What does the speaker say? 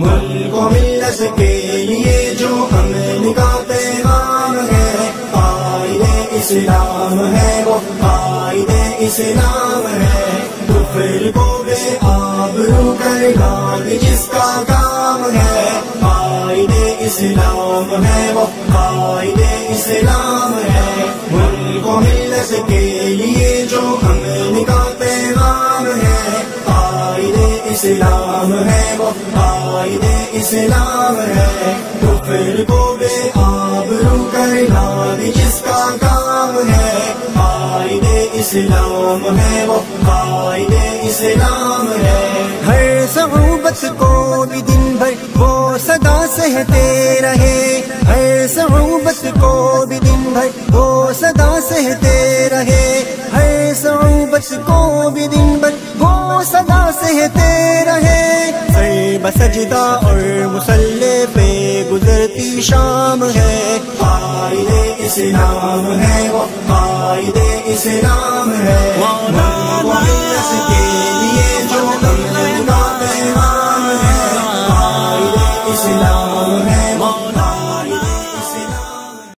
ملک و ملت کے لیے جو امن کا پیغام ہے، قائد اسلام ہے وہ قائد اسلام ہے، کفر کو بے آبرو کرنا بھی جس کا کام ہے، قائد اسلام ہے وہ قائد اسلام ہے، ملک و ملت کے لیے جو امن کا پیغام ہے، قائد اسلام ہے وہ قائد اسلام ہے، کفر کو بے آبرو کرنا بھی جس کا کام ہے، قائد اسلام ہے وہ قائد اسلام ہے، ہر صعوبت کو بھی دن بھر وہ صدا سہتے رہے، ہر صعوبت کو بھی دن بھر وہ صدا سہتے رہے، ہر صعوبت کو بھی دن بھر وہ صدا سہتے رہے، سر بسجدہ اور مصلی پہ گزرتی شام ہے، قائد اسلام ہے وہ قائد اسلام ہے،